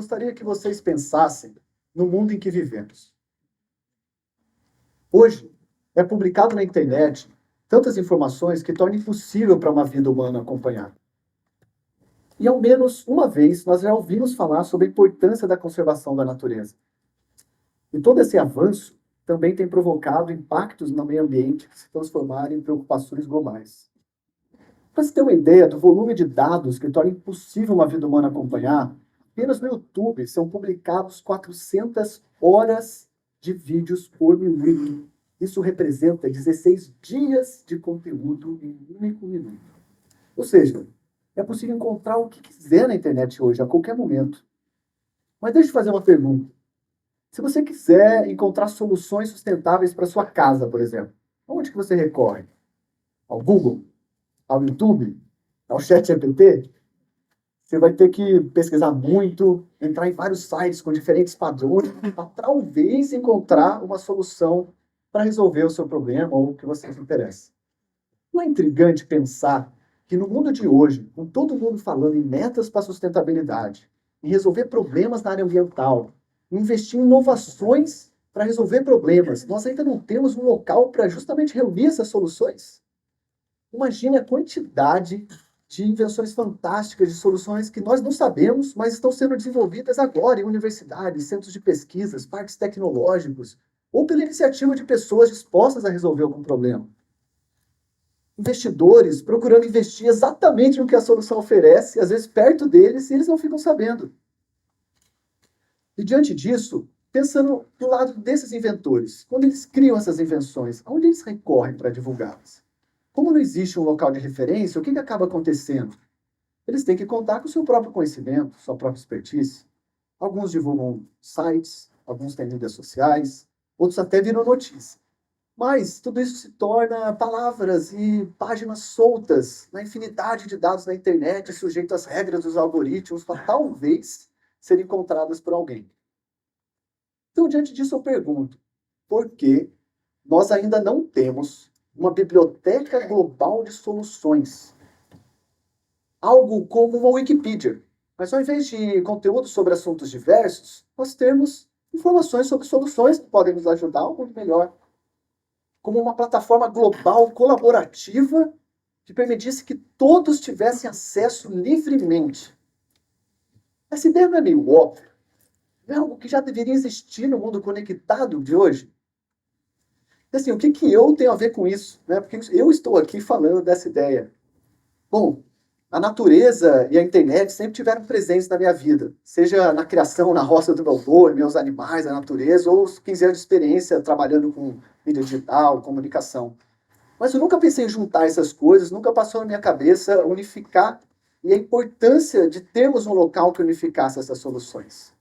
gostaria que vocês pensassem no mundo em que vivemos. Hoje, é publicado na internet tantas informações que tornam impossível para uma vida humana acompanhar. E ao menos uma vez nós já ouvimos falar sobre a importância da conservação da natureza. E todo esse avanço também tem provocado impactos no meio ambiente que se transformaram em preocupações globais. Para se ter uma ideia do volume de dados que torna impossível uma vida humana acompanhar, apenas no YouTube são publicados 400 horas de vídeos por minuto. Isso representa 16 dias de conteúdo em um único minuto. Ou seja, é possível encontrar o que quiser na internet hoje, a qualquer momento. Mas deixa eu fazer uma pergunta. Se você quiser encontrar soluções sustentáveis para sua casa, por exemplo, onde que você recorre? Ao Google? Ao YouTube? Ao ChatGPT? Você vai ter que pesquisar muito, entrar em vários sites com diferentes padrões, para talvez encontrar uma solução para resolver o seu problema ou o que você se interessa. Não é intrigante pensar que no mundo de hoje, com todo mundo falando em metas para a sustentabilidade, em resolver problemas na área ambiental, em investir em inovações para resolver problemas, nós ainda não temos um local para justamente reunir essas soluções? Imagine a quantidade de invenções fantásticas, de soluções que nós não sabemos, mas estão sendo desenvolvidas agora em universidades, centros de pesquisas, parques tecnológicos, ou pela iniciativa de pessoas dispostas a resolver algum problema. Investidores procurando investir exatamente no que a solução oferece, às vezes perto deles, e eles não ficam sabendo. E diante disso, pensando do lado desses inventores, quando eles criam essas invenções, aonde eles recorrem para divulgá-las? Como não existe um local de referência, o que acaba acontecendo? Eles têm que contar com o seu próprio conhecimento, sua própria expertise. Alguns divulgam sites, alguns têm mídias sociais, outros até viram notícia. Mas tudo isso se torna palavras e páginas soltas na infinidade de dados na internet, sujeito às regras dos algoritmos, para talvez serem encontradas por alguém. Então, diante disso, eu pergunto, por que nós ainda não temos uma biblioteca global de soluções? Algo como uma Wikipedia. Mas ao invés de conteúdo sobre assuntos diversos, nós temos informações sobre soluções que podem nos ajudar a um mundo melhor. Como uma plataforma global colaborativa que permitisse que todos tivessem acesso livremente. Essa ideia não é meio óbvia? Não é algo que já deveria existir no mundo conectado de hoje? E assim, o que eu tenho a ver com isso? Né? Porque eu estou aqui falando dessa ideia. Bom, a natureza e a internet sempre tiveram presentes na minha vida. Seja na criação, na roça do meu avô, meus animais, a natureza, ou os 15 anos de experiência trabalhando com mídia digital, comunicação. Mas eu nunca pensei em juntar essas coisas, nunca passou na minha cabeça unificar e a importância de termos um local que unificasse essas soluções.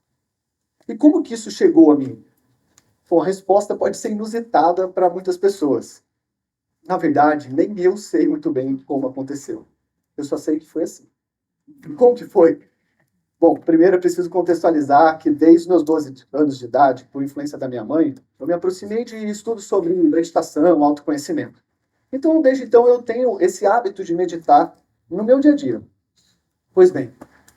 E como que isso chegou a mim? Bom, a resposta pode ser inusitada para muitas pessoas. Na verdade, nem eu sei muito bem como aconteceu. Eu só sei que foi assim. Como que foi? Bom, primeiro eu preciso contextualizar que desde os meus 12 anos de idade, por influência da minha mãe, eu me aproximei de estudos sobre meditação, autoconhecimento. Então, desde então, eu tenho esse hábito de meditar no meu dia a dia. Pois bem,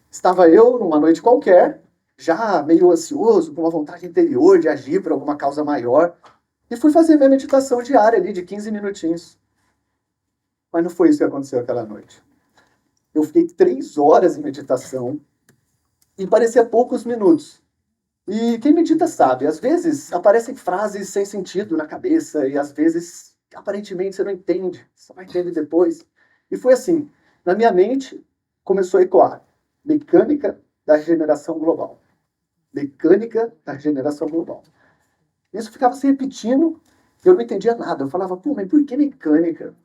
estava eu numa noite qualquer, já meio ansioso, com uma vontade interior de agir por alguma causa maior, e fui fazer minha meditação diária ali de 15 minutinhos. Mas não foi isso que aconteceu aquela noite. Eu fiquei 3 horas em meditação e parecia poucos minutos. E quem medita sabe, às vezes aparecem frases sem sentido na cabeça e às vezes, aparentemente, você não entende, você vai entender depois. E foi assim, na minha mente começou a ecoar: mecânica da regeneração global. Mecânica da regeneração global. Isso ficava se repetindo, eu não entendia nada. Eu falava, pô, mas por que mecânica?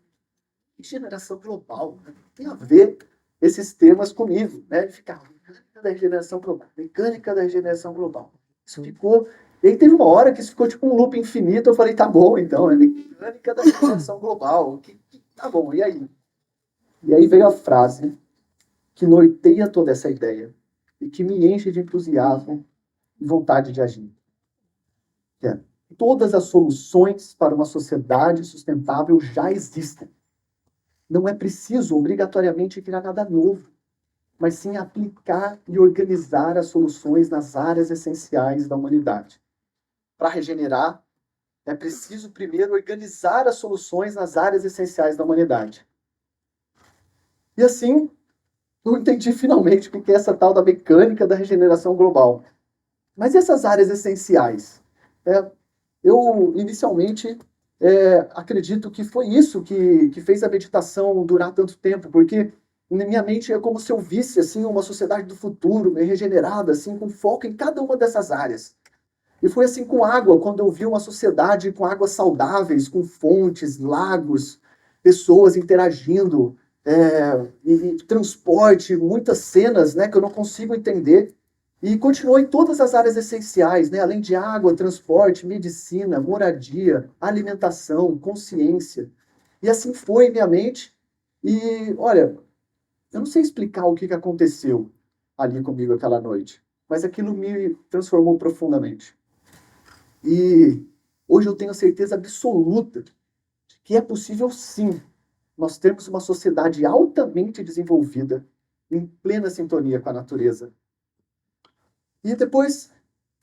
Regeneração global, né? Tem a ver esses temas comigo, né? Ele ficava, mecânica da regeneração global, mecânica da regeneração global. Isso ficou, e aí teve uma hora que isso ficou tipo um loop infinito, eu falei, tá bom então, é mecânica da regeneração global, tá bom, e aí? E aí veio a frase que norteia toda essa ideia e que me enche de entusiasmo e vontade de agir. Que é, todas as soluções para uma sociedade sustentável já existem. Não é preciso, obrigatoriamente, criar nada novo. mas sim aplicar e organizar as soluções nas áreas essenciais da humanidade. Para regenerar, é preciso primeiro organizar as soluções nas áreas essenciais da humanidade. E assim, eu entendi finalmente o que é essa tal da mecânica da regeneração global. Mas e essas áreas essenciais? Eu, inicialmente, acredito que foi isso que fez a meditação durar tanto tempo, porque na minha mente é como se eu visse assim, uma sociedade do futuro, regenerada, assim, com foco em cada uma dessas áreas. E foi assim com água, quando eu vi uma sociedade com águas saudáveis, com fontes, lagos, pessoas interagindo, e transporte, muitas cenas, né, que eu não consigo entender. E continuou em todas as áreas essenciais, né, além de água, transporte, medicina, moradia, alimentação, consciência. E assim foi minha mente. E olha, eu não sei explicar o que aconteceu ali comigo aquela noite, mas aquilo me transformou profundamente. E hoje eu tenho certeza absoluta de que é possível sim nós termos uma sociedade altamente desenvolvida, em plena sintonia com a natureza. E depois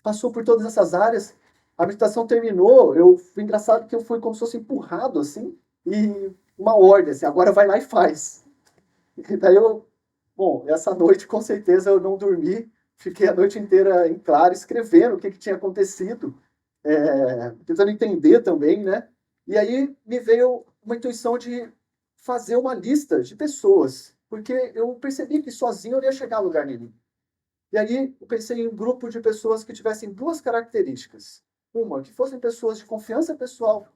passou por todas essas áreas, a meditação terminou, foi engraçado que eu fui como se fosse empurrado assim, e uma ordem assim, agora vai lá e faz. E daí bom, essa noite com certeza eu não dormi, fiquei a noite inteira em claro escrevendo o que tinha acontecido, tentando entender também, né? E aí me veio uma intuição de fazer uma lista de pessoas, porque eu percebi que sozinho eu não ia chegar a lugar nenhum. E aí eu pensei em um grupo de pessoas que tivessem duas características. Uma, que fossem pessoas de confiança pessoal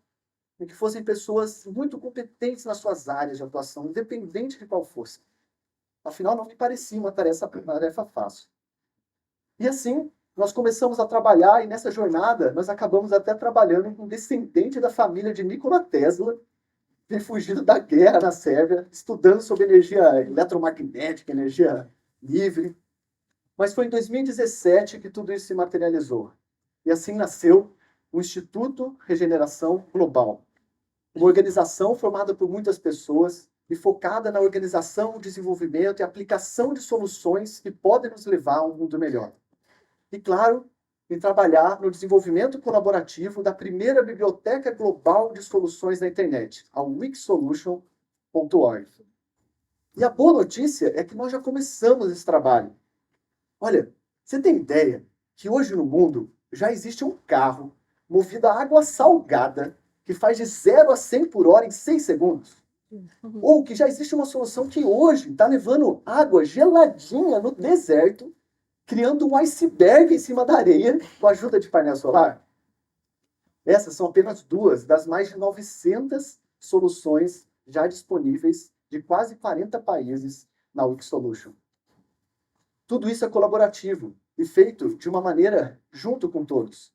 e que fossem pessoas muito competentes nas suas áreas de atuação, independente de qual fosse. Afinal, não me parecia uma tarefa fácil. E assim, nós começamos a trabalhar, e nessa jornada, nós acabamos até trabalhando com um descendente da família de Nikola Tesla, que veio fugido da guerra na Sérvia, estudando sobre energia eletromagnética, energia livre. Mas foi em 2017 que tudo isso se materializou. E assim nasceu o Instituto Regeneração Global, uma organização formada por muitas pessoas e focada na organização, desenvolvimento e aplicação de soluções que podem nos levar a um mundo melhor. E, claro, em trabalhar no desenvolvimento colaborativo da primeira biblioteca global de soluções na internet, a wixsolution.org. E a boa notícia é que nós já começamos esse trabalho. Olha, você tem ideia que hoje no mundo já existe um carro movido a água salgada que faz de 0 a 100 por hora em 6 segundos? Ou que já existe uma solução que hoje está levando água geladinha no deserto, criando um iceberg em cima da areia com a ajuda de painel solar? Essas são apenas duas das mais de 900 soluções já disponíveis de quase 40 países na Wixsolution. Tudo isso é colaborativo e feito de uma maneira junto com todos.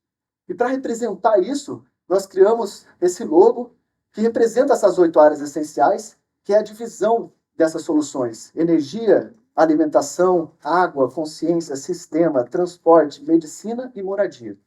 E para representar isso, nós criamos esse logo que representa essas 8 áreas essenciais, que é a divisão dessas soluções: energia, alimentação, água, consciência, sistema, transporte, medicina e moradia.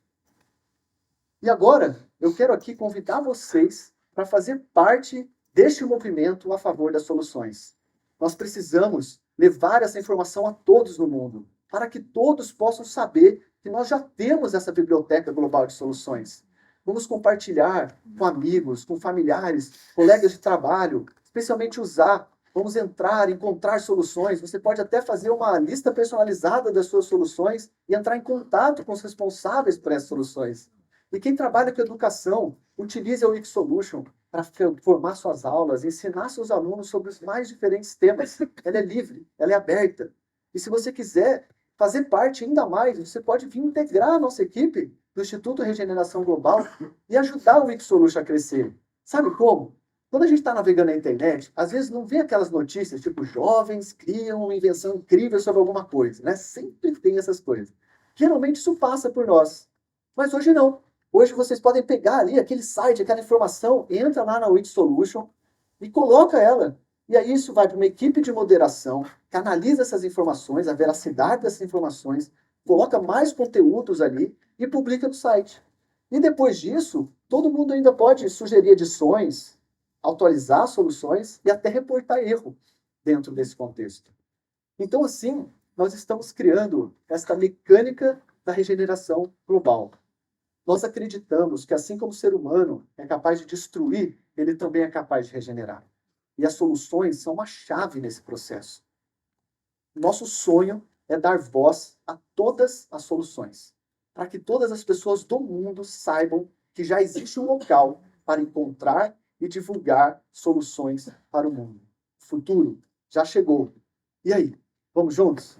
E agora, eu quero aqui convidar vocês para fazer parte deste movimento a favor das soluções. Nós precisamos levar essa informação a todos no mundo, para que todos possam saber que nós já temos essa biblioteca global de soluções. Vamos compartilhar com amigos, com familiares, colegas de trabalho, especialmente usar. Vamos entrar, encontrar soluções. Você pode até fazer uma lista personalizada das suas soluções e entrar em contato com os responsáveis por essas soluções. E quem trabalha com educação, utilize a Wixsolution para formar suas aulas, ensinar seus alunos sobre os mais diferentes temas. Ela é livre, ela é aberta. E se você quiser fazer parte ainda mais, você pode vir integrar a nossa equipe do Instituto Regeneração Global e ajudar o Wixsolution a crescer. Sabe como? Quando a gente está navegando na internet, às vezes não vê aquelas notícias, tipo, jovens criam uma invenção incrível sobre alguma coisa, né? Sempre tem essas coisas. Geralmente isso passa por nós. Mas hoje não. Hoje vocês podem pegar ali aquele site, aquela informação, entra lá na Wixsolution e coloca ela. E aí isso vai para uma equipe de moderação, canaliza essas informações, a veracidade dessas informações, coloca mais conteúdos ali e publica no site. E depois disso, todo mundo ainda pode sugerir edições, atualizar soluções e até reportar erro dentro desse contexto. Então, assim, nós estamos criando esta mecânica da regeneração global. Nós acreditamos que, assim como o ser humano é capaz de destruir, ele também é capaz de regenerar. E as soluções são uma chave nesse processo. Nosso sonho é dar voz a todas as soluções, para que todas as pessoas do mundo saibam que já existe um local para encontrar e divulgar soluções para o mundo. O futuro já chegou. E aí, vamos juntos?